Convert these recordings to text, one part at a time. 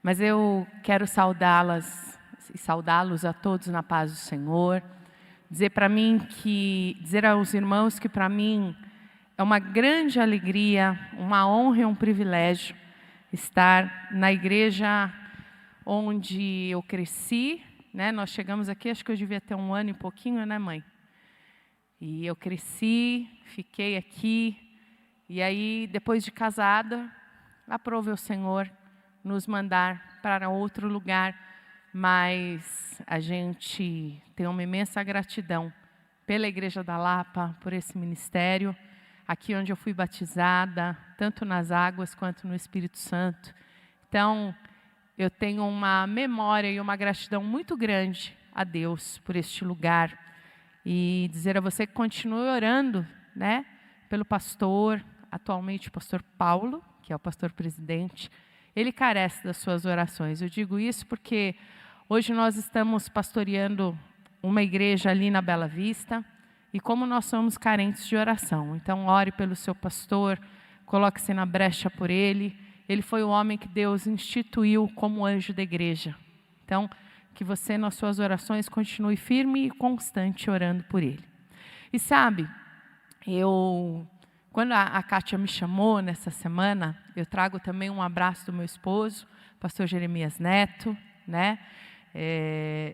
Mas eu quero saudá-las e saudá-los a todos na paz do Senhor. Dizer aos irmãos que para mim é uma grande alegria, uma honra e um privilégio estar na igreja onde eu cresci, né? Nós chegamos aqui, acho que eu devia ter 1 ano e pouquinho, né, mãe? E eu cresci, fiquei aqui, e aí, depois de casada, aprove o Senhor nos mandar para outro lugar, mas a gente tem uma imensa gratidão pela Igreja da Lapa, por esse ministério, aqui onde eu fui batizada, tanto nas águas quanto no Espírito Santo. Então, eu tenho uma memória e uma gratidão muito grande a Deus por este lugar. E dizer a você que continue orando, né, pelo pastor, atualmente o pastor Paulo, que é o pastor presidente. Ele carece das suas orações. Eu digo isso porque hoje nós estamos pastoreando uma igreja ali na Bela Vista, e como nós somos carentes de oração. Então, ore pelo seu pastor, coloque-se na brecha por ele. Ele foi o homem que Deus instituiu como anjo da igreja. Então, que você, nas suas orações, continue firme e constante orando por ele. E sabe, quando a Kátia me chamou nessa semana, eu trago também um abraço do meu esposo, pastor Jeremias Neto, né?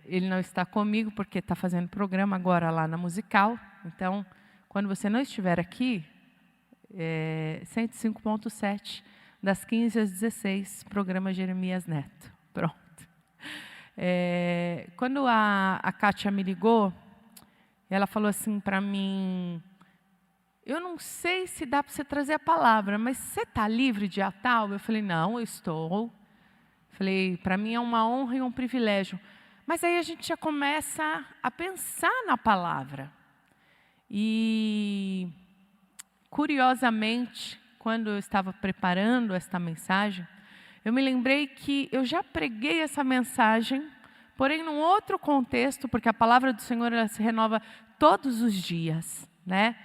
Ele não está comigo porque está fazendo programa agora lá na Musical. Então, quando você não estiver aqui, 105.7, das 15 às 16, programa Jeremias Neto. Pronto. Quando a Kátia me ligou, ela falou assim para mim: eu não sei se dá para você trazer a palavra, mas você está livre dia tal? Eu falei: não, eu estou. Falei: para mim é uma honra e um privilégio. Mas aí a gente já começa a pensar na palavra. E, curiosamente, quando eu estava preparando esta mensagem, eu me lembrei que eu já preguei essa mensagem, porém num outro contexto, porque a palavra do Senhor ela se renova todos os dias, né?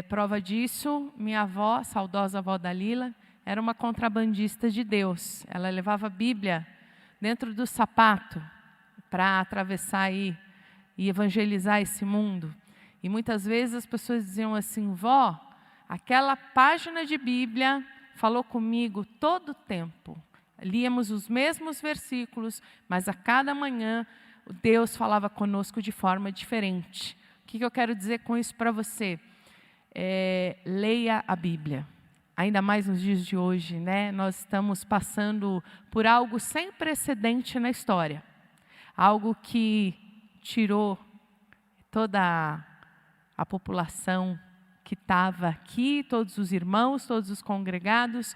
Prova disso, minha avó, saudosa avó Dalila, era uma contrabandista de Deus. Ela levava a Bíblia dentro do sapato para atravessar aí e evangelizar esse mundo. E muitas vezes as pessoas diziam assim: vó, aquela página de Bíblia falou comigo todo o tempo. Líamos os mesmos versículos, mas a cada manhã Deus falava conosco de forma diferente. O que eu quero dizer com isso para você? Leia a Bíblia. Ainda mais nos dias de hoje, né? Nós estamos passando por algo sem precedente na história. Algo que tirou toda a população que estava aqui, todos os irmãos, todos os congregados,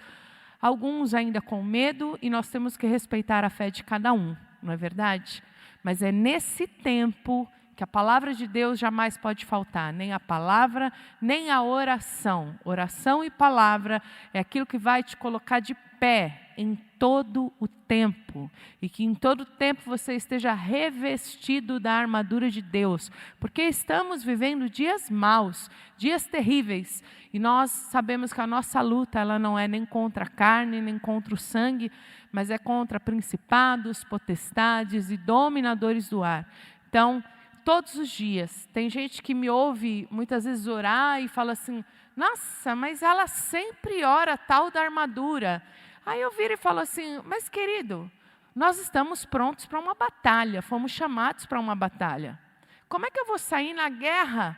alguns ainda com medo, e nós temos que respeitar a fé de cada um, não é verdade? Mas é nesse tempo que a palavra de Deus jamais pode faltar, nem a palavra, nem a oração. Oração e palavra é aquilo que vai te colocar de pé em todo o tempo. E que em todo o tempo você esteja revestido da armadura de Deus. Porque estamos vivendo dias maus, dias terríveis. E nós sabemos que a nossa luta ela não é nem contra a carne, nem contra o sangue, mas é contra principados, potestades e dominadores do ar. Então, todos os dias, tem gente que me ouve muitas vezes orar e fala assim: nossa, mas ela sempre ora tal da armadura. Aí eu viro e falo assim: mas querido, nós estamos prontos para uma batalha, fomos chamados para uma batalha. Como é que eu vou sair na guerra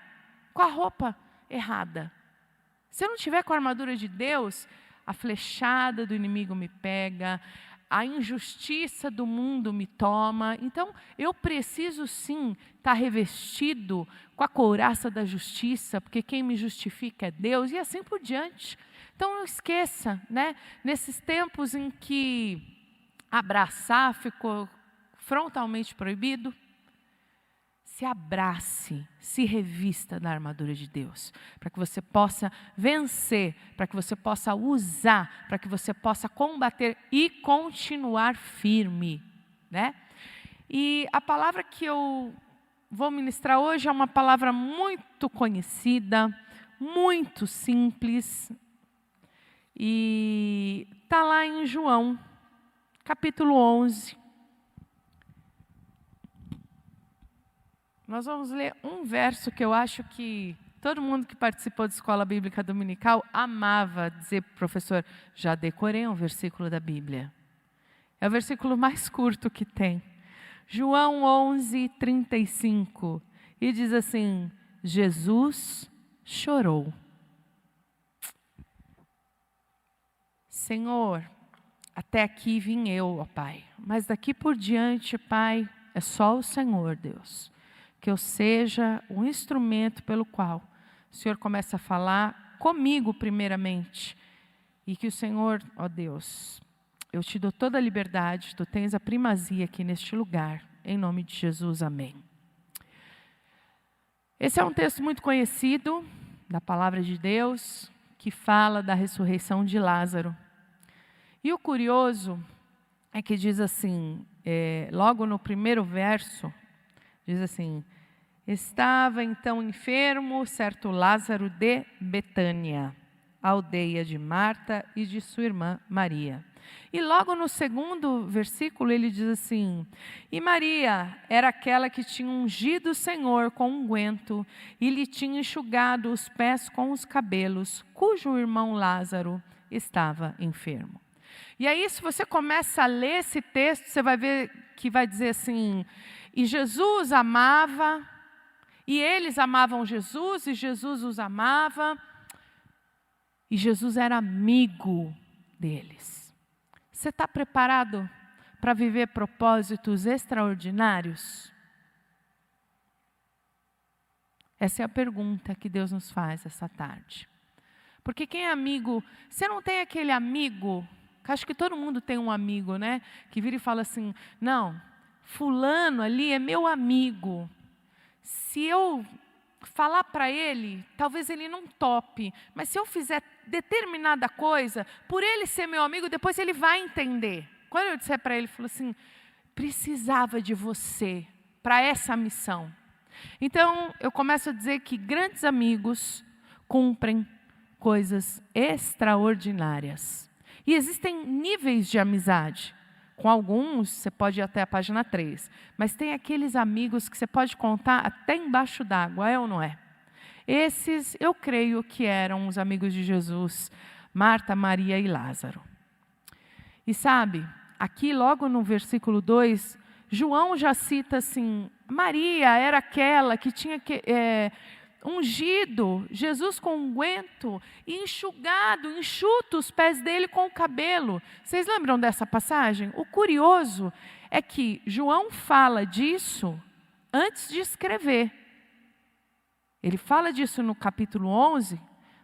com a roupa errada? Se eu não tiver com a armadura de Deus, a flechada do inimigo me pega, a injustiça do mundo me toma. Então, eu preciso sim estar revestido com a couraça da justiça, porque quem me justifica é Deus, e assim por diante. Então, não esqueça, né? Nesses tempos em que abraçar ficou frontalmente proibido, se abrace, se revista da armadura de Deus, para que você possa vencer, para que você possa usar, para que você possa combater e continuar firme, né? E a palavra que eu vou ministrar hoje é uma palavra muito conhecida, muito simples, e está lá em João, capítulo 11. Nós vamos ler um verso que eu acho que todo mundo que participou de escola bíblica dominical amava dizer para o professor, já decorei um versículo da Bíblia. É o versículo mais curto que tem. João 11, 35. E diz assim, Jesus chorou. Senhor, até aqui vim eu, ó Pai. Mas daqui por diante, Pai, é só o Senhor, Deus. Que eu seja um instrumento pelo qual o Senhor começa a falar comigo primeiramente. E que o Senhor, ó Deus, eu te dou toda a liberdade, tu tens a primazia aqui neste lugar. Em nome de Jesus, amém. Esse é um texto muito conhecido da palavra de Deus, que fala da ressurreição de Lázaro. E o curioso é que diz assim, logo no primeiro verso, diz assim, estava então enfermo certo Lázaro de Betânia, aldeia de Marta e de sua irmã Maria. E logo no segundo versículo ele diz assim, e Maria era aquela que tinha ungido o Senhor com unguento e lhe tinha enxugado os pés com os cabelos, cujo irmão Lázaro estava enfermo. E aí, se você começa a ler esse texto, você vai ver que vai dizer assim, e Jesus amava, e eles amavam Jesus, e Jesus os amava, e Jesus era amigo deles. Você está preparado para viver propósitos extraordinários? Essa é a pergunta que Deus nos faz essa tarde. Porque quem é amigo, você não tem aquele amigo, acho que todo mundo tem um amigo, né? Que vira e fala assim, não, fulano ali é meu amigo. Se eu falar para ele, talvez ele não tope, mas se eu fizer determinada coisa, por ele ser meu amigo, depois ele vai entender. Quando eu disser para ele, ele falou assim, precisava de você para essa missão. Então, eu começo a dizer que grandes amigos cumprem coisas extraordinárias. E existem níveis de amizade. Com alguns, você pode ir até a página 3. Mas tem aqueles amigos que você pode contar até embaixo d'água, é ou não é? Esses, eu creio que eram os amigos de Jesus, Marta, Maria e Lázaro. E sabe, aqui logo no versículo 2, João já cita assim, Maria era aquela que tinha ungido Jesus com unguento e enxuto os pés dele com o cabelo. Vocês lembram dessa passagem? O curioso é que João fala disso antes de escrever. Ele fala disso no capítulo 11,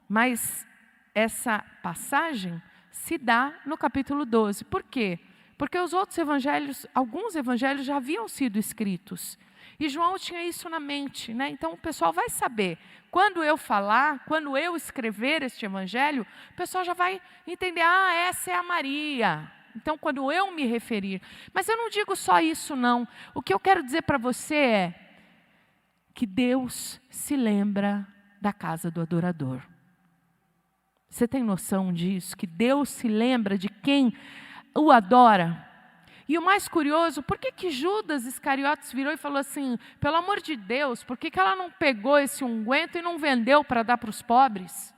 mas essa passagem se dá no capítulo 12. Por quê? Porque os outros evangelhos, alguns evangelhos já haviam sido escritos. E João tinha isso na mente, né? Então o pessoal vai saber. Quando eu falar, quando eu escrever este evangelho, o pessoal já vai entender, essa é a Maria. Então quando eu me referir. Mas eu não digo só isso não. O que eu quero dizer para você é que Deus se lembra da casa do adorador. Você tem noção disso? Que Deus se lembra de quem o adora? E o mais curioso, por que Judas Iscariotes virou e falou assim, pelo amor de Deus, por que ela não pegou esse unguento e não vendeu para dar para os pobres?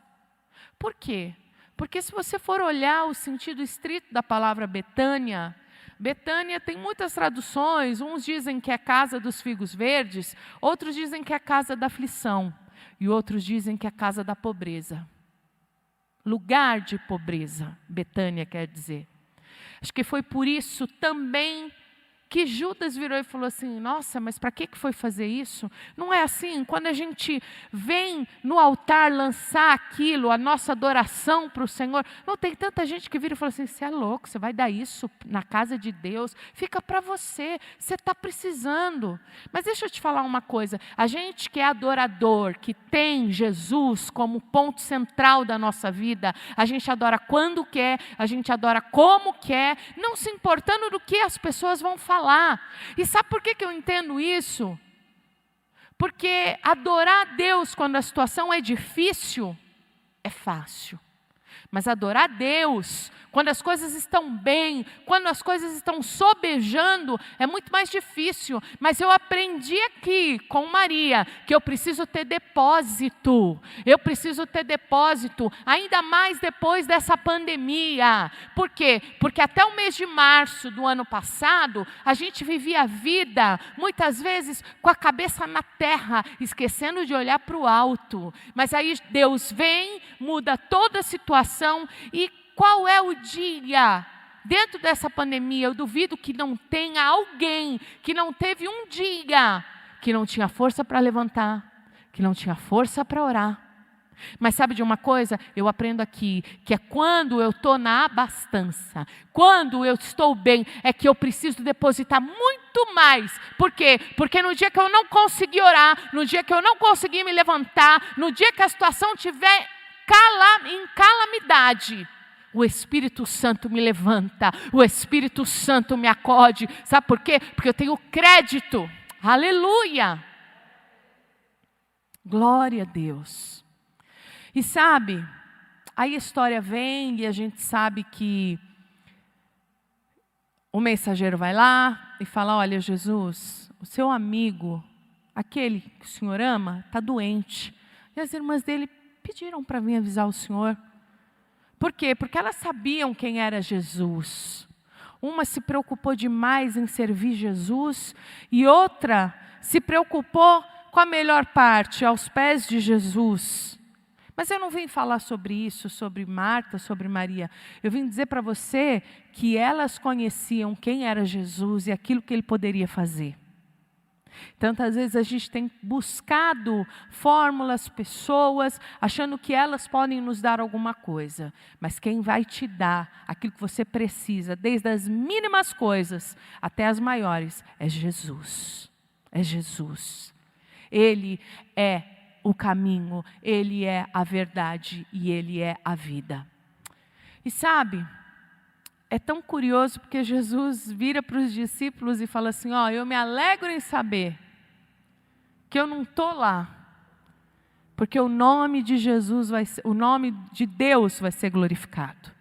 Por quê? Porque se você for olhar o sentido estrito da palavra Betânia, Betânia tem muitas traduções, uns dizem que é casa dos figos verdes, outros dizem que é casa da aflição, e outros dizem que é casa da pobreza. Lugar de pobreza, Betânia quer dizer. Acho que foi por isso também que Judas virou e falou assim, nossa, mas para que foi fazer isso? Não é assim, quando a gente vem no altar lançar aquilo, a nossa adoração para o Senhor, não tem tanta gente que vira e fala assim, você é louco, você vai dar isso na casa de Deus, fica para você está precisando. Mas deixa eu te falar uma coisa, a gente que é adorador, que tem Jesus como ponto central da nossa vida, a gente adora quando quer, a gente adora como quer, não se importando do que as pessoas vão falar. E sabe por que eu entendo isso? Porque adorar a Deus quando a situação é difícil, é fácil. Mas adorar a Deus, quando as coisas estão bem, quando as coisas estão sobejando, é muito mais difícil. Mas eu aprendi aqui com Maria que eu preciso ter depósito. Eu preciso ter depósito, ainda mais depois dessa pandemia. Por quê? Porque até o mês de março do ano passado, a gente vivia a vida, muitas vezes, com a cabeça na terra, esquecendo de olhar para o alto. Mas aí Deus vem, muda toda a situação. E qual é o dia? Dentro dessa pandemia, eu duvido que não tenha alguém que não teve um dia que não tinha força para levantar, que não tinha força para orar. Mas sabe de uma coisa? Eu aprendo aqui, que é quando eu estou na abastança, quando eu estou bem, é que eu preciso depositar muito mais. Por quê? Porque no dia que eu não conseguir orar, no dia que eu não conseguir me levantar, no dia que a situação estiver em calamidade, o Espírito Santo me levanta, o Espírito Santo me acode. Sabe por quê? Porque eu tenho crédito. Aleluia! Glória a Deus. E sabe, aí a história vem e a gente sabe que o mensageiro vai lá e fala: olha, Jesus, o seu amigo, aquele que o Senhor ama, está doente. E as irmãs dele pediram para vir avisar o Senhor. Por quê? Porque elas sabiam quem era Jesus. Uma se preocupou demais em servir Jesus e outra se preocupou com a melhor parte, aos pés de Jesus. Mas eu não vim falar sobre isso, sobre Marta, sobre Maria. Eu vim dizer para você que elas conheciam quem era Jesus e aquilo que ele poderia fazer. Tantas vezes a gente tem buscado fórmulas, pessoas, achando que elas podem nos dar alguma coisa. Mas quem vai te dar aquilo que você precisa, desde as mínimas coisas até as maiores, é Jesus. É Jesus. Ele é o caminho, Ele é a verdade e Ele é a vida. E sabe, é tão curioso porque Jesus vira para os discípulos e fala assim: ó, eu me alegro em saber que eu não estou lá, porque o nome de Jesus o nome de Deus vai ser glorificado.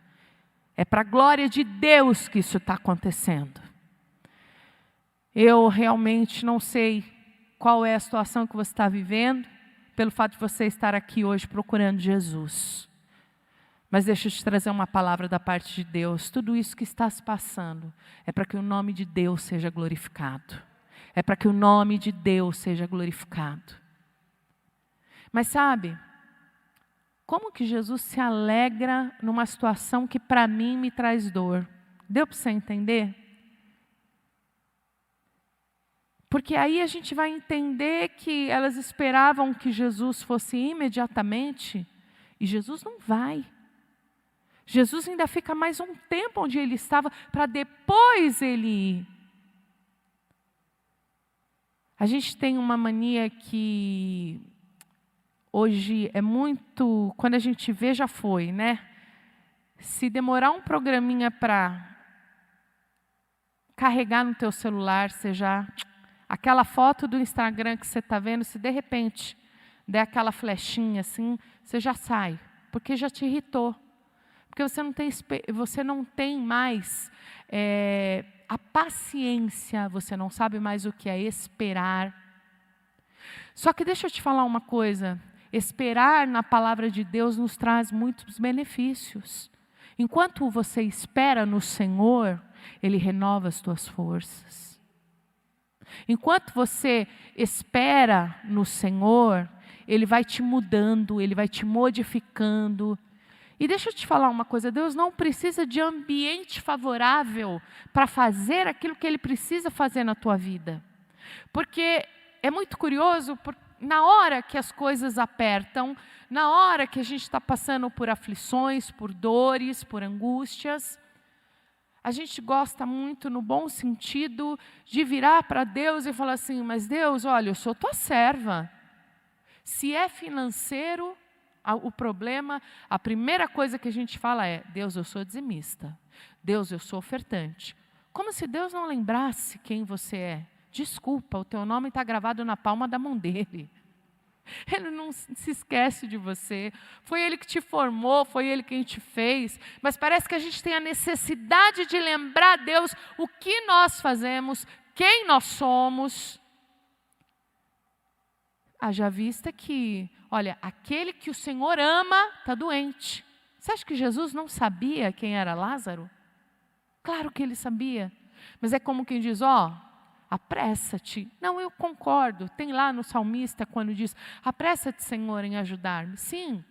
É para a glória de Deus que isso está acontecendo. Eu realmente não sei qual é a situação que você está vivendo, pelo fato de você estar aqui hoje procurando Jesus. Mas deixa eu te trazer uma palavra da parte de Deus. Tudo isso que está se passando é para que o nome de Deus seja glorificado. É para que o nome de Deus seja glorificado. Mas sabe, como que Jesus se alegra numa situação que para mim me traz dor? Deu para você entender? Porque aí a gente vai entender que elas esperavam que Jesus fosse imediatamente, e Jesus não vai. Jesus ainda fica mais um tempo onde ele estava, para depois ele ir. A gente tem uma mania que hoje é muito, quando a gente vê já foi, né? Se demorar um programinha para carregar no teu celular, você já... Aquela foto do Instagram que você está vendo, se de repente der aquela flechinha assim, você já sai, porque já te irritou. Porque você não tem mais a paciência, você não sabe mais o que é esperar. Só que deixa eu te falar uma coisa, esperar na palavra de Deus nos traz muitos benefícios. Enquanto você espera no Senhor, Ele renova as tuas forças. Enquanto você espera no Senhor, Ele vai te mudando, Ele vai te modificando. E deixa eu te falar uma coisa, Deus não precisa de ambiente favorável para fazer aquilo que Ele precisa fazer na tua vida. Porque é muito curioso, na hora que as coisas apertam, na hora que a gente está passando por aflições, por dores, por angústias, a gente gosta muito, no bom sentido, de virar para Deus e falar assim: mas Deus, olha, eu sou tua serva. Se é financeiro o problema, a primeira coisa que a gente fala é: Deus, eu sou dizimista. Deus, eu sou ofertante. Como se Deus não lembrasse quem você é. Desculpa, o teu nome está gravado na palma da mão dele. Ele não se esquece de você. Foi Ele que te formou, foi Ele quem te fez. Mas parece que a gente tem a necessidade de lembrar a Deus o que nós fazemos, quem nós somos. Haja vista que, olha, aquele que o Senhor ama está doente. Você acha que Jesus não sabia quem era Lázaro? Claro que Ele sabia. Mas é como quem diz, apressa-te. Não, eu concordo. Tem lá no salmista quando diz, apressa-te, Senhor, em ajudar-me. Sim.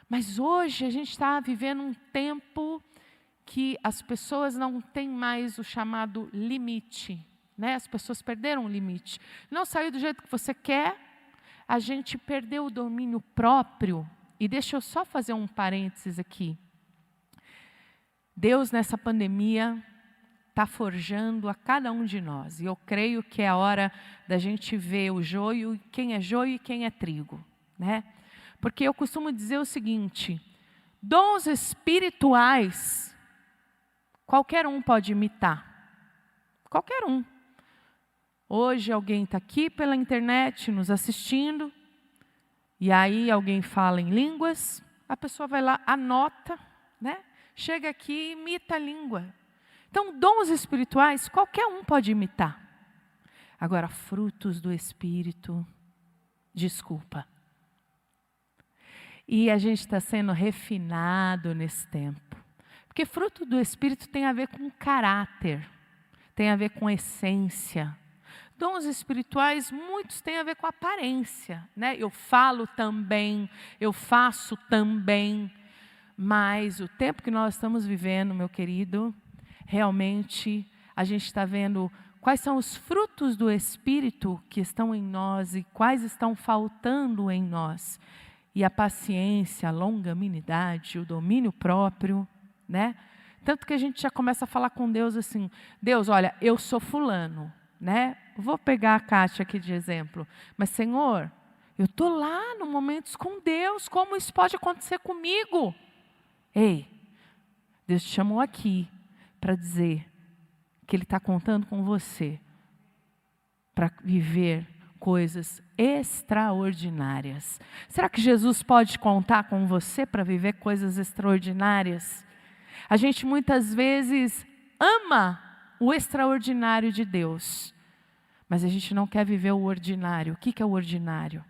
Mas hoje a gente está vivendo um tempo que as pessoas não têm mais o chamado limite. Né? As pessoas perderam o limite. Não saiu do jeito que você quer, a gente perdeu o domínio próprio. E deixa eu só fazer um parênteses aqui. Deus, nessa pandemia, está forjando a cada um de nós. E eu creio que é a hora da gente ver o joio, quem é joio e quem é trigo. Né? Porque eu costumo dizer o seguinte, dons espirituais, qualquer um pode imitar. Qualquer um. Hoje alguém está aqui pela internet nos assistindo, e aí alguém fala em línguas, a pessoa vai lá, anota, né? Chega aqui e imita a língua. Então, dons espirituais, qualquer um pode imitar. Agora, frutos do Espírito, desculpa. E a gente está sendo refinado nesse tempo. Porque fruto do Espírito tem a ver com caráter, tem a ver com essência. Dons espirituais, muitos têm a ver com aparência, né? Eu falo também, eu faço também, mas o tempo que nós estamos vivendo, meu querido, realmente a gente está vendo quais são os frutos do Espírito que estão em nós e quais estão faltando em nós. E a paciência, a longanimidade, o domínio próprio, né? Tanto que a gente já começa a falar com Deus assim, Deus, olha, eu sou fulano, né? Vou pegar a Kátia aqui de exemplo. Mas, Senhor, eu estou lá no momentos com Deus. Como isso pode acontecer comigo? Ei, Deus te chamou aqui para dizer que Ele está contando com você para viver coisas extraordinárias. Será que Jesus pode contar com você para viver coisas extraordinárias? A gente muitas vezes ama o extraordinário de Deus. Mas a gente não quer viver o ordinário. O que é o ordinário?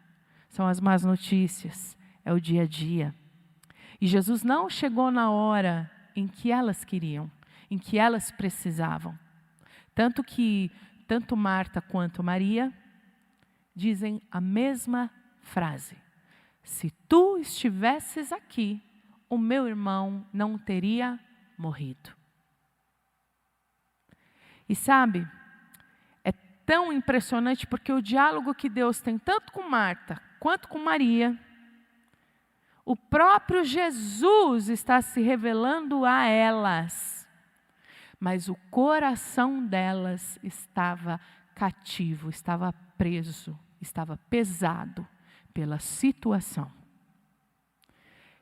São as más notícias, é o dia a dia. E Jesus não chegou na hora em que elas queriam, em que elas precisavam. Tanto que, tanto Marta quanto Maria dizem a mesma frase. Se tu estivesses aqui, o meu irmão não teria morrido. E sabe, tão impressionante, porque o diálogo que Deus tem tanto com Marta quanto com Maria, o próprio Jesus está se revelando a elas, mas o coração delas estava cativo, estava preso, estava pesado pela situação.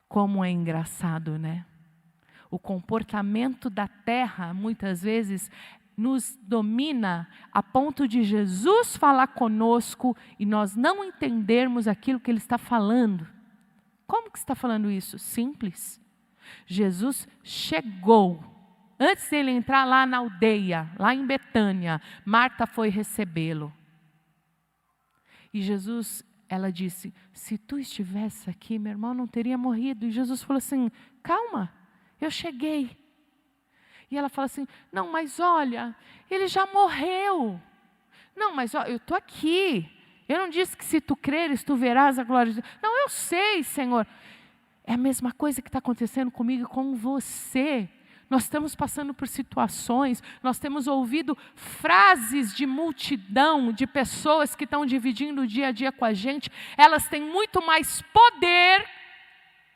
Como é engraçado, né? O comportamento da terra, muitas vezes, nos domina a ponto de Jesus falar conosco e nós não entendermos aquilo que Ele está falando. Como que está falando isso? Simples. Jesus chegou. Antes de Ele entrar lá na aldeia, lá em Betânia, Marta foi recebê-lo. E Jesus, ela disse, se tu estivesse aqui, meu irmão não teria morrido. E Jesus falou assim, calma, eu cheguei. E ela fala assim, não, mas olha, ele já morreu. Não, mas olha, eu estou aqui. Eu não disse que se tu creres, tu verás a glória de Deus. Não, eu sei, Senhor. É a mesma coisa que está acontecendo comigo e com você. Nós estamos passando por situações, nós temos ouvido frases de multidão, de pessoas que estão dividindo o dia a dia com a gente. Elas têm muito mais poder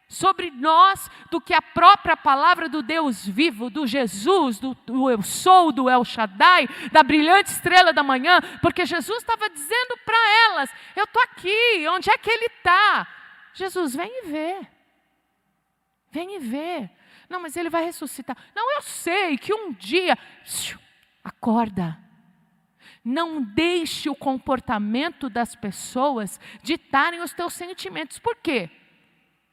sobre nós do que a própria palavra do Deus vivo, do Jesus, do eu sou, do El Shaddai, da brilhante estrela da manhã, porque Jesus estava dizendo para elas, eu estou aqui, onde é que Ele está? Jesus, vem e vê, vem e vê. Não, mas Ele vai ressuscitar. Não, eu sei que um dia, acorda. Não deixe o comportamento das pessoas ditarem os teus sentimentos. Por quê?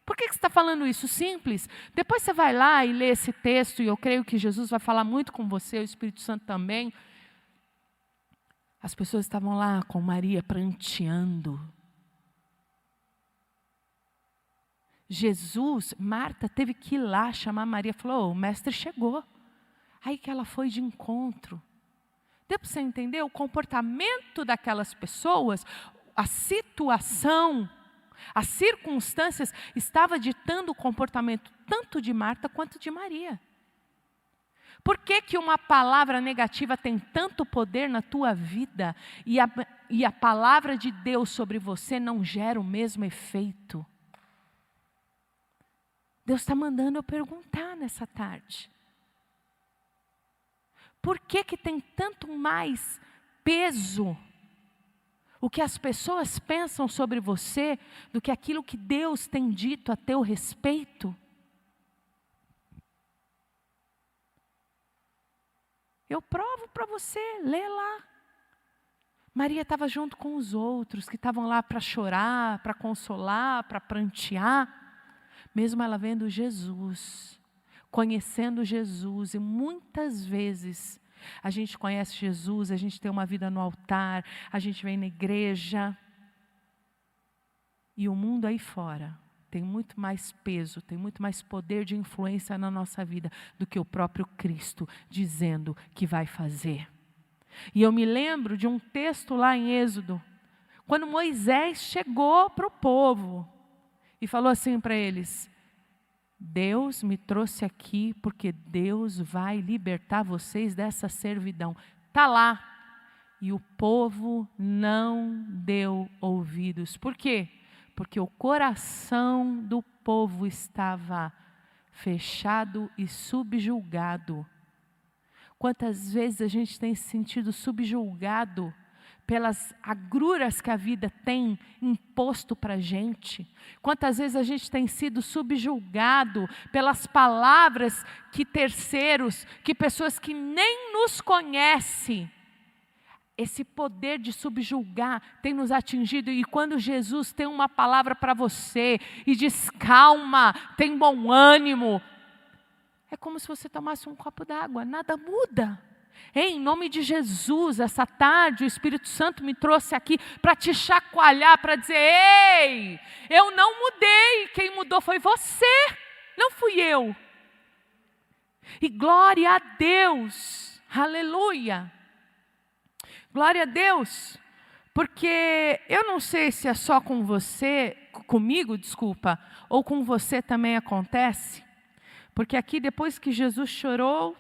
Por que você está falando isso? Simples. Depois você vai lá e lê esse texto, e eu creio que Jesus vai falar muito com você, o Espírito Santo também. As pessoas estavam lá com Maria pranteando. Marta teve que ir lá chamar Maria, falou, o mestre chegou. Aí que ela foi de encontro. Deu para você entender? O comportamento daquelas pessoas, a situação, as circunstâncias, estava ditando o comportamento tanto de Marta quanto de Maria. Por que que uma palavra negativa tem tanto poder na tua vida e a palavra de Deus sobre você não gera o mesmo efeito? Deus está mandando eu perguntar nessa tarde. Por que que tem tanto mais peso o que as pessoas pensam sobre você do que aquilo que Deus tem dito a teu respeito? Eu provo para você, lê lá. Maria estava junto com os outros que estavam lá para chorar, para consolar, para prantear. Mesmo ela vendo Jesus, conhecendo Jesus, e muitas vezes a gente conhece Jesus, a gente tem uma vida no altar, a gente vem na igreja, e o mundo aí fora tem muito mais peso, tem muito mais poder de influência na nossa vida do que o próprio Cristo dizendo que vai fazer. E eu me lembro de um texto lá em Êxodo, quando Moisés chegou para o povo e falou assim para eles, Deus me trouxe aqui porque Deus vai libertar vocês dessa servidão. Está lá. E o povo não deu ouvidos. Por quê? Porque o coração do povo estava fechado e subjugado. Quantas vezes a gente tem se sentido subjugado pelas agruras que a vida tem imposto para a gente? Quantas vezes a gente tem sido subjugado pelas palavras que terceiros, que pessoas que nem nos conhecem, esse poder de subjugar tem nos atingido, e quando Jesus tem uma palavra para você e diz calma, tem bom ânimo, é como se você tomasse um copo d'água, nada muda. Em nome de Jesus, essa tarde o Espírito Santo me trouxe aqui para te chacoalhar, para dizer, ei, eu não mudei, quem mudou foi você, não fui eu. E glória a Deus, aleluia. Glória a Deus, porque eu não sei se é só com você, comigo, desculpa, ou com você também acontece, porque aqui depois que Jesus chorou,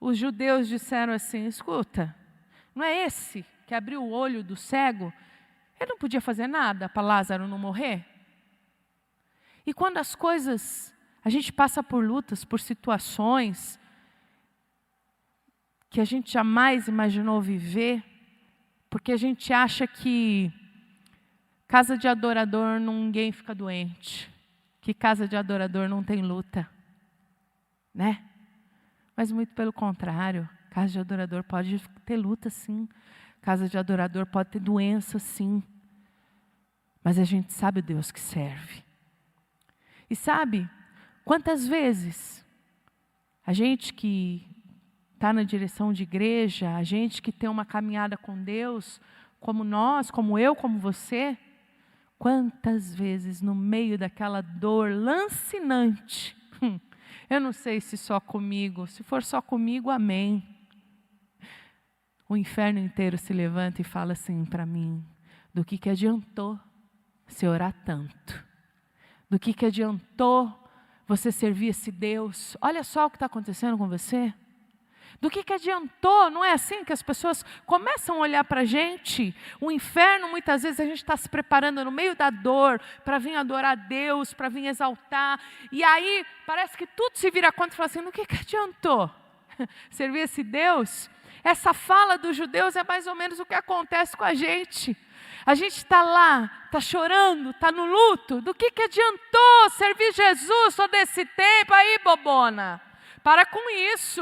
os judeus disseram assim, escuta, não é esse que abriu o olho do cego? Ele não podia fazer nada para Lázaro não morrer? E quando as coisas, a gente passa por lutas, por situações que a gente jamais imaginou viver, porque a gente acha que casa de adorador ninguém fica doente, que casa de adorador não tem luta, né? Mas muito pelo contrário, casa de adorador pode ter luta sim, casa de adorador pode ter doença sim, mas a gente sabe o Deus que serve. E sabe, quantas vezes a gente que está na direção de igreja, a gente que tem uma caminhada com Deus, como nós, como eu, como você, quantas vezes no meio daquela dor lancinante, eu não sei se só comigo, se for só comigo, amém. O inferno inteiro se levanta e fala assim para mim, do que adiantou você orar tanto? Do que adiantou você servir esse Deus? Olha só o que está acontecendo com você. Do que adiantou? Não é assim que as pessoas começam a olhar para a gente? O inferno, muitas vezes, a gente está se preparando no meio da dor para vir adorar a Deus, para vir exaltar. E aí, parece que tudo se vira contra e fala assim, no que adiantou servir esse Deus? Essa fala dos judeus é mais ou menos o que acontece com a gente. A gente está lá, está chorando, está no luto. Do que adiantou servir Jesus todo esse tempo aí, bobona? Para com isso.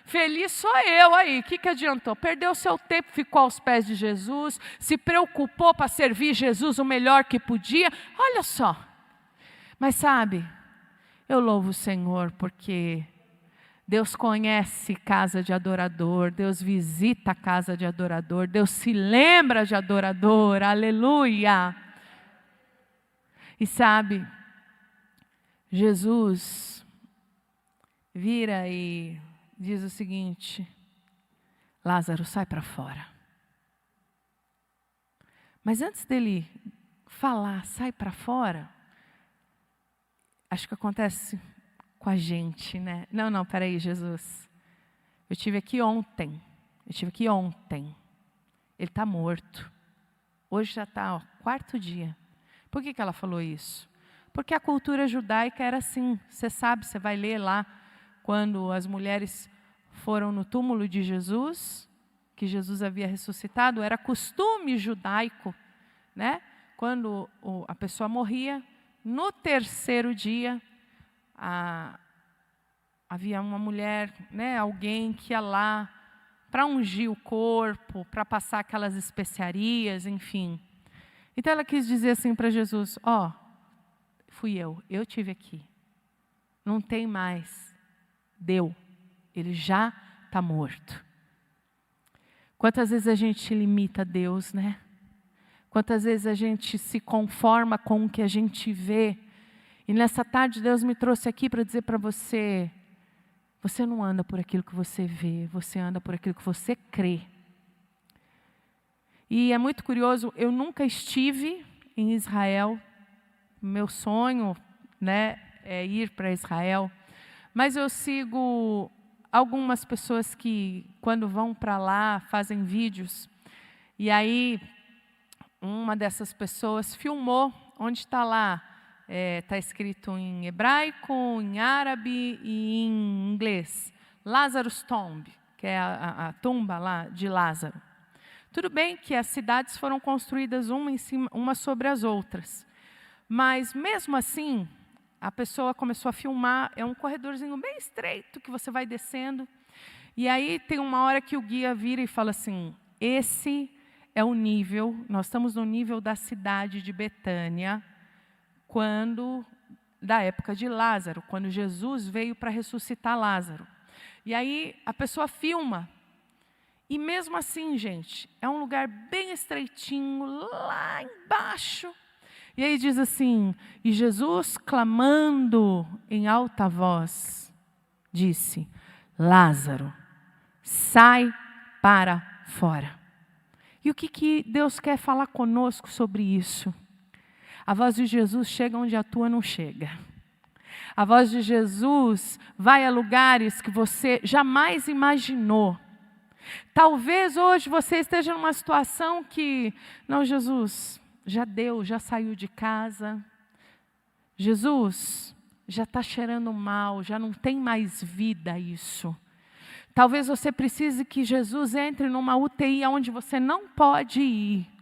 Feliz sou eu aí. O que adiantou? Perdeu o seu tempo, ficou aos pés de Jesus, se preocupou para servir Jesus o melhor que podia. Olha só. Mas sabe, eu louvo o Senhor porque Deus conhece casa de adorador, Deus visita a casa de adorador, Deus se lembra de adorador, aleluia. E sabe, Jesus vira e diz o seguinte: Lázaro, sai para fora. Mas antes dele falar, sai para fora, acho que acontece com a gente, né? Não, peraí, Jesus. Eu estive aqui ontem. Ele está morto. Hoje já está, quarto dia. Por que ela falou isso? Porque a cultura judaica era assim. Você sabe, você vai ler lá, quando as mulheres foram no túmulo de Jesus, que Jesus havia ressuscitado, era costume judaico, né? Quando a pessoa morria, no terceiro dia, havia uma mulher, né, alguém que ia lá para ungir o corpo, para passar aquelas especiarias, enfim. Então ela quis dizer assim para Jesus: fui eu tive aqui. Não tem mais. Deu. Ele já está morto. Quantas vezes a gente limita Deus, né? Quantas vezes a gente se conforma com o que a gente vê. E nessa tarde Deus me trouxe aqui para dizer para você: você não anda por aquilo que você vê, você anda por aquilo que você crê. E é muito curioso, eu nunca estive em Israel. Meu sonho, né, é ir para Israel. Mas eu sigo algumas pessoas que, quando vão para lá, fazem vídeos. E aí, uma dessas pessoas filmou onde está lá. Está escrito em hebraico, em árabe e em inglês. Lazarus Tomb, que é a tumba lá de Lázaro. Tudo bem que as cidades foram construídas uma sobre as outras. Mas mesmo assim, a pessoa começou a filmar, é um corredorzinho bem estreito que você vai descendo. E aí tem uma hora que o guia vira e fala assim: esse é o nível, nós estamos no nível da cidade de Betânia, da época de Lázaro, quando Jesus veio para ressuscitar Lázaro. E aí a pessoa filma. E mesmo assim, gente, é um lugar bem estreitinho, lá embaixo. E aí diz assim: e Jesus, clamando em alta voz, disse: Lázaro, sai para fora. E o que Deus quer falar conosco sobre isso? A voz de Jesus chega onde a tua não chega. A voz de Jesus vai a lugares que você jamais imaginou. Talvez hoje você esteja numa situação que, não, Jesus, já deu, já saiu de casa. Jesus, já está cheirando mal, já não tem mais vida isso. Talvez você precise que Jesus entre numa UTI onde você não pode ir.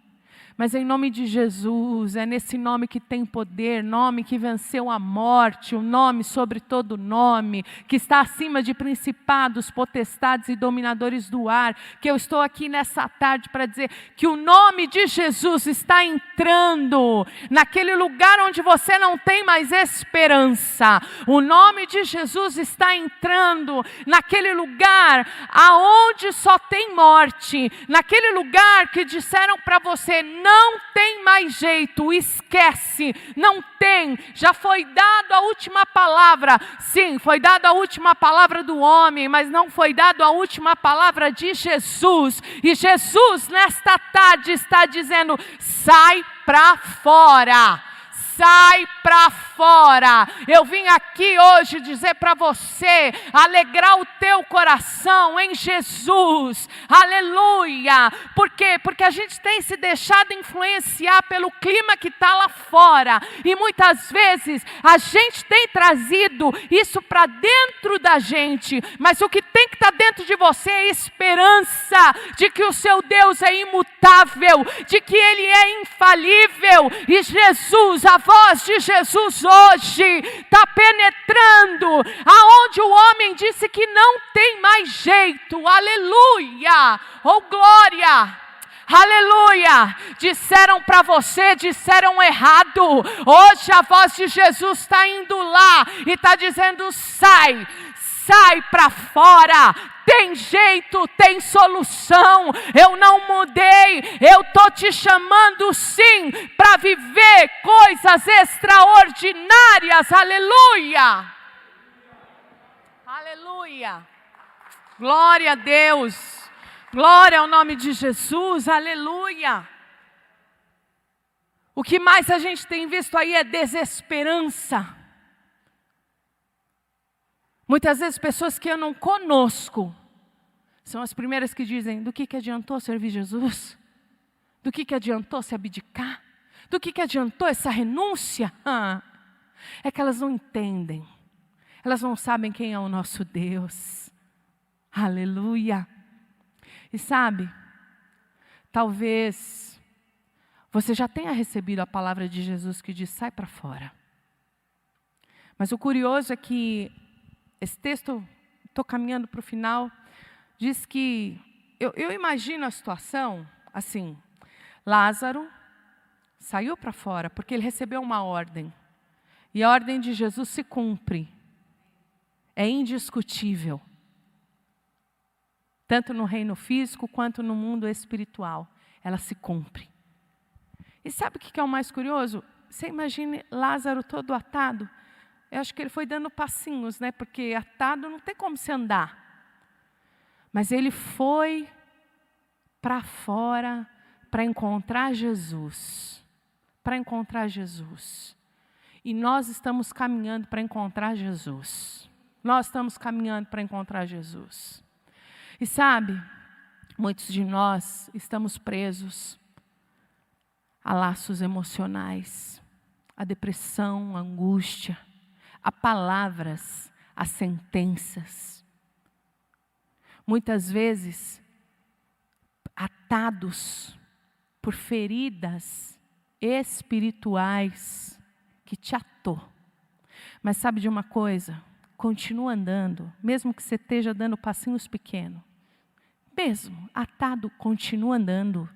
Mas em nome de Jesus, é nesse nome que tem poder, nome que venceu a morte, o nome sobre todo nome, que está acima de principados, potestades e dominadores do ar, que eu estou aqui nessa tarde para dizer que o nome de Jesus está entrando naquele lugar onde você não tem mais esperança. O nome de Jesus está entrando naquele lugar aonde só tem morte, naquele lugar que disseram para você: não tem mais jeito, esquece, não tem, já foi dado a última palavra. Sim, foi dada a última palavra do homem, mas não foi dada a última palavra de Jesus. E Jesus nesta tarde está dizendo: sai para fora. Sai para fora. Eu vim aqui hoje dizer para você, alegrar o teu coração em Jesus. Aleluia. Por quê? Porque a gente tem se deixado influenciar pelo clima que está lá fora. E muitas vezes a gente tem trazido isso para dentro da gente. Mas o que tem que estar dentro de você é esperança de que o seu Deus é imutável, de que Ele é infalível. E Jesus, a voz de Jesus hoje está penetrando aonde aonde o homem disse que não tem mais jeito, aleluia, oh glória, aleluia, disseram para você, disseram errado, hoje a voz de Jesus está indo lá e está dizendo: sai para fora, tem jeito, tem solução, eu não mudei, eu estou te chamando sim, para viver coisas extraordinárias, aleluia, aleluia, glória a Deus, glória ao nome de Jesus, aleluia. O que mais a gente tem visto aí é desesperança. Muitas vezes pessoas que andam conosco são as primeiras que dizem: do que adiantou servir Jesus? Do que adiantou se abdicar? Do que adiantou essa renúncia? É que elas não entendem. Elas não sabem quem é o nosso Deus. Aleluia. E sabe, talvez você já tenha recebido a palavra de Jesus que diz: sai para fora. Mas o curioso é que esse texto, estou caminhando para o final, diz que, eu imagino a situação assim: Lázaro saiu para fora porque ele recebeu uma ordem. E a ordem de Jesus se cumpre. É indiscutível. Tanto no reino físico quanto no mundo espiritual. Ela se cumpre. E sabe o que é o mais curioso? Você imagine Lázaro todo atado. Eu acho que ele foi dando passinhos, né? Porque atado não tem como se andar. Mas ele foi para fora para encontrar Jesus. Para encontrar Jesus. E nós estamos caminhando para encontrar Jesus. Nós estamos caminhando para encontrar Jesus. E sabe, muitos de nós estamos presos a laços emocionais, a depressão, a angústia, a palavras, a sentenças. Muitas vezes, atados por feridas espirituais que te atou. Mas sabe de uma coisa? Continua andando, mesmo que você esteja dando passinhos pequenos. Mesmo atado, continua andando.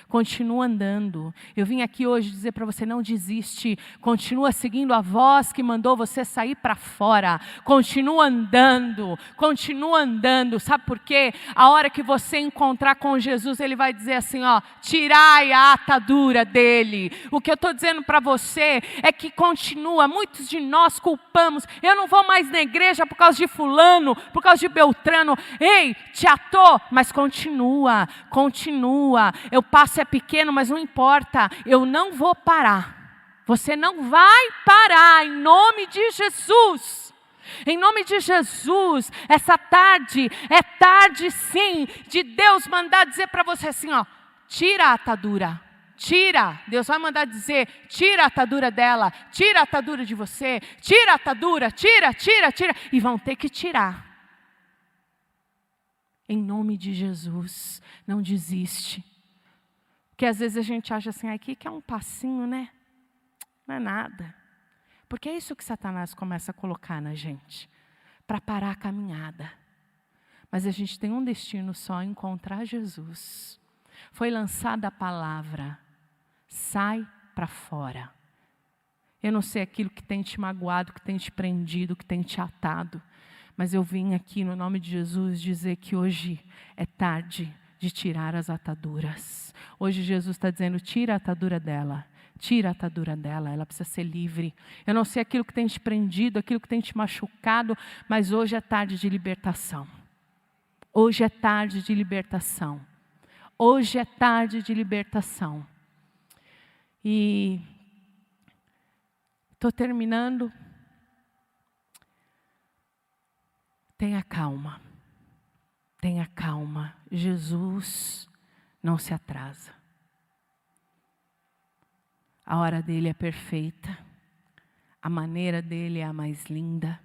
Continua andando. Eu vim aqui hoje dizer para você: não desiste. Continua seguindo a voz que mandou você sair para fora. Continua andando. Continua andando. Sabe por quê? A hora que você encontrar com Jesus, Ele vai dizer assim: ó, tirai a atadura dele. O que eu estou dizendo para você é que continua. Muitos de nós culpamos: eu não vou mais na igreja por causa de fulano, por causa de Beltrano. Ei, te atou, mas continua. Continua. O passo é pequeno, mas não importa, eu não vou parar. Você não vai parar, em nome de Jesus. Em nome de Jesus, essa tarde, é tarde sim, de Deus mandar dizer para você assim, ó, tira a atadura. Tira, Deus vai mandar dizer, tira a atadura dela, tira a atadura de você, tira a atadura, tira, e vão ter que tirar. Em nome de Jesus, não desiste. Porque às vezes a gente acha assim, aqui que é um passinho, né? Não é nada. Porque é isso que Satanás começa a colocar na gente. Para parar a caminhada. Mas a gente tem um destino só, encontrar Jesus. Foi lançada a palavra, sai para fora. Eu não sei aquilo que tem te magoado, que tem te prendido, que tem te atado. Mas eu vim aqui no nome de Jesus dizer que hoje é tarde de tirar as ataduras. Hoje Jesus está dizendo, tira a atadura dela. Tira a atadura dela, ela precisa ser livre. Eu não sei aquilo que tem te prendido, aquilo que tem te machucado, mas hoje é tarde de libertação. Hoje é tarde de libertação. Hoje é tarde de libertação. E estou terminando. Tenha calma. Tenha calma. Jesus não se atrasa. A hora dele é perfeita. A maneira dele é a mais linda.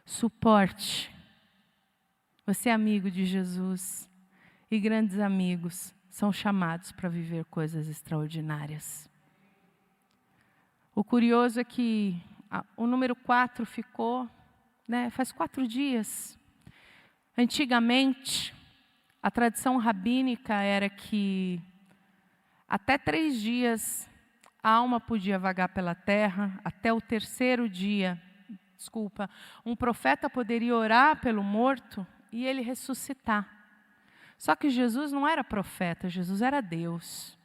Suporte. Você é amigo de Jesus. E grandes amigos são chamados para viver coisas extraordinárias. O curioso é que o número 4 ficou né? Faz 4 dias. Antigamente, a tradição rabínica era que até 3 dias a alma podia vagar pela terra, até o 3º dia, um profeta poderia orar pelo morto e ele ressuscitar. Só que Jesus não era profeta, Jesus era Deus.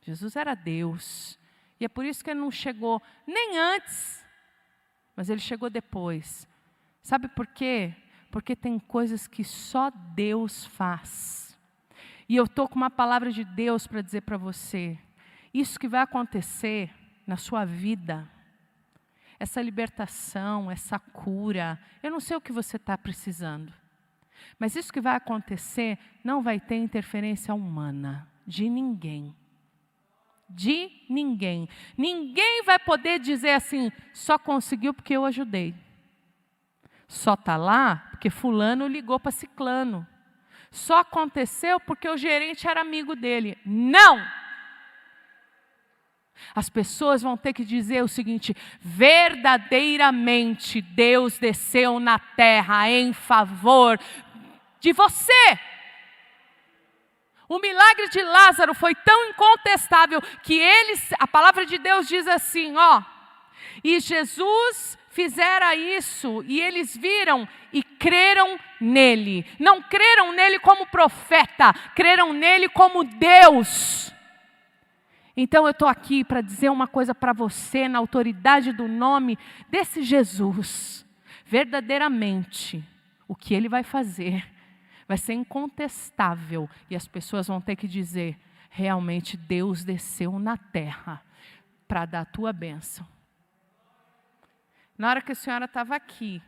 Jesus era Deus. E é por isso que ele não chegou nem antes, mas ele chegou depois. Sabe por quê? Porque tem coisas que só Deus faz. E eu estou com uma palavra de Deus para dizer para você. Isso que vai acontecer na sua vida, essa libertação, essa cura, eu não sei o que você está precisando. Mas isso que vai acontecer não vai ter interferência humana, de ninguém. De ninguém. Ninguém vai poder dizer assim, só conseguiu porque eu ajudei. Só está lá porque fulano ligou para ciclano. Só aconteceu porque o gerente era amigo dele. Não! As pessoas vão ter que dizer o seguinte, verdadeiramente Deus desceu na terra em favor de você. O milagre de Lázaro foi tão incontestável que a palavra de Deus diz assim, e Jesus fizera isso e eles viram e creram nele. Não creram nele como profeta, creram nele como Deus. Então eu estou aqui para dizer uma coisa para você, na autoridade do nome desse Jesus. Verdadeiramente, o que ele vai fazer vai ser incontestável. E as pessoas vão ter que dizer, realmente Deus desceu na terra para dar a tua bênção. Na hora que a senhora estava aqui,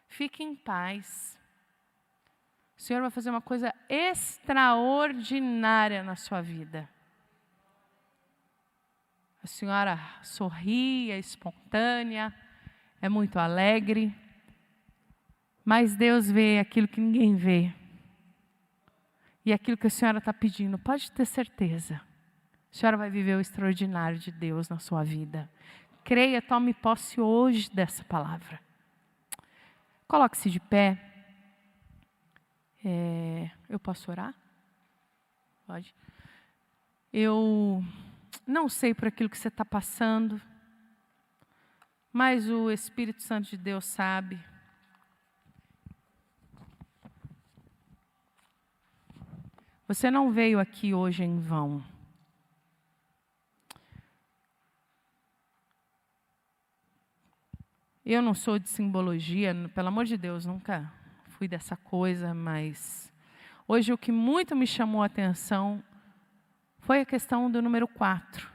fique em paz. O Senhor vai fazer uma coisa extraordinária na sua vida. A senhora sorri, é espontânea, é muito alegre. Mas Deus vê aquilo que ninguém vê. E aquilo que a senhora está pedindo, pode ter certeza. A senhora vai viver o extraordinário de Deus na sua vida. Creia, tome posse hoje dessa palavra. Coloque-se de pé. Eu posso orar? Pode. Eu não sei por aquilo que você está passando, mas o Espírito Santo de Deus sabe. Você não veio aqui hoje em vão. Eu não sou de simbologia, pelo amor de Deus, nunca fui dessa coisa, mas hoje o que muito me chamou a atenção foi a questão do número 4,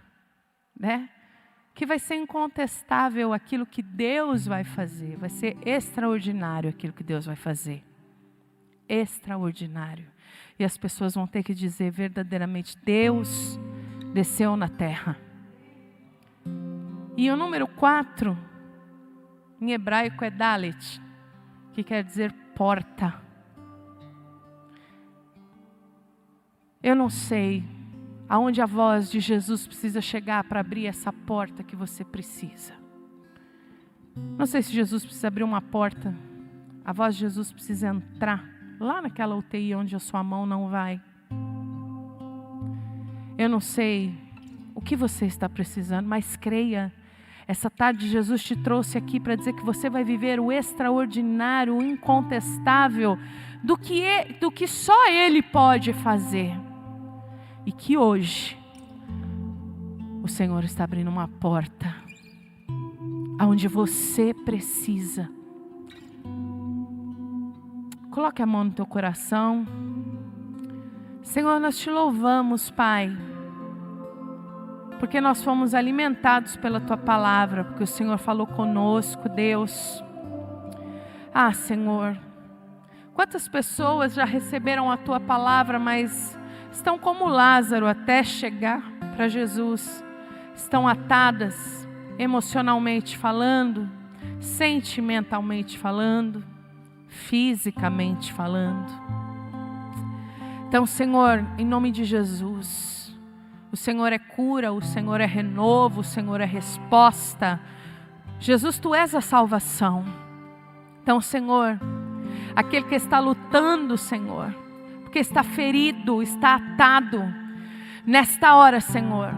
né? Que vai ser incontestável aquilo que Deus vai fazer, vai ser extraordinário aquilo que Deus vai fazer. Extraordinário. E as pessoas vão ter que dizer verdadeiramente, Deus desceu na terra. E o número 4, em hebraico é Dalet, que quer dizer porta. Eu não sei aonde a voz de Jesus precisa chegar para abrir essa porta que você precisa. Não sei se Jesus precisa abrir uma porta, a voz de Jesus precisa entrar lá naquela UTI onde a sua mão não vai. Eu não sei o que você está precisando, mas creia. Essa tarde Jesus te trouxe aqui para dizer que você vai viver o extraordinário, o incontestável, do que só Ele pode fazer. E que hoje o Senhor está abrindo uma porta aonde você precisa. Coloque a mão no teu coração. Senhor, nós te louvamos, Pai, porque nós fomos alimentados pela Tua palavra, porque o Senhor falou conosco, Deus. Ah, Senhor, quantas pessoas já receberam a Tua palavra, mas estão como Lázaro até chegar para Jesus. Estão atadas, emocionalmente falando, sentimentalmente falando, fisicamente falando. Então, Senhor, em nome de Jesus, o Senhor é cura, o Senhor é renovo, o Senhor é resposta. Jesus, Tu és a salvação. Então, Senhor, aquele que está lutando, Senhor, porque está ferido, está atado, nesta hora, Senhor,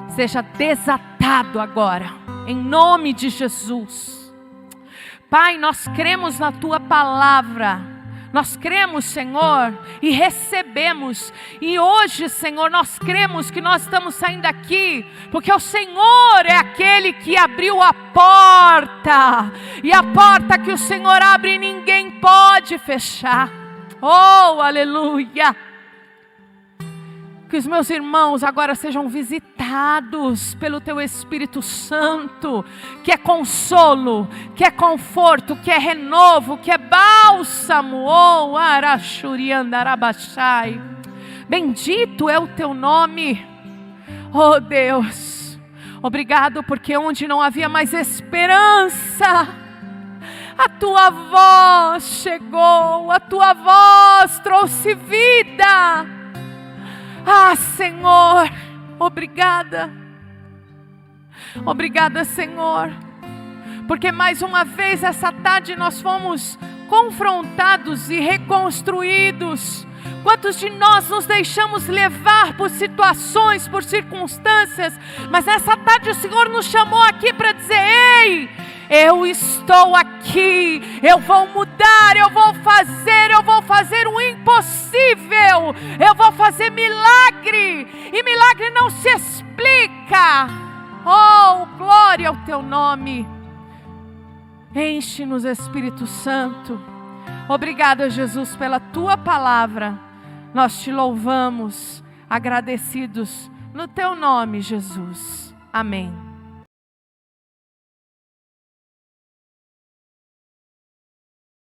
seja desatado agora, em nome de Jesus. Pai, nós cremos na Tua palavra, nós cremos, Senhor, e recebemos, e hoje, Senhor, nós cremos que nós estamos saindo daqui, porque o Senhor é aquele que abriu a porta, e a porta que o Senhor abre ninguém pode fechar. Oh, aleluia! Que os meus irmãos agora sejam visitados pelo Teu Espírito Santo, que é consolo, que é conforto, que é renovo, que é bálsamo. Oh, Arashuriandarabashai. Bendito é o Teu nome. Oh Deus, obrigado porque onde não havia mais esperança, a Tua voz chegou, a Tua voz trouxe vida. Ah, Senhor, obrigada. Obrigada, Senhor, porque mais uma vez essa tarde nós fomos confrontados e reconstruídos. Quantos de nós nos deixamos levar por situações, por circunstâncias, mas essa tarde o Senhor nos chamou aqui para dizer: ei, eu estou aqui, eu vou mudar, eu vou fazer o impossível, eu vou fazer milagre, e milagre não se explica. Oh, glória ao Teu nome. Enche-nos, Espírito Santo. Obrigada, Jesus, pela Tua palavra. Nós Te louvamos, agradecidos no Teu nome, Jesus. Amém.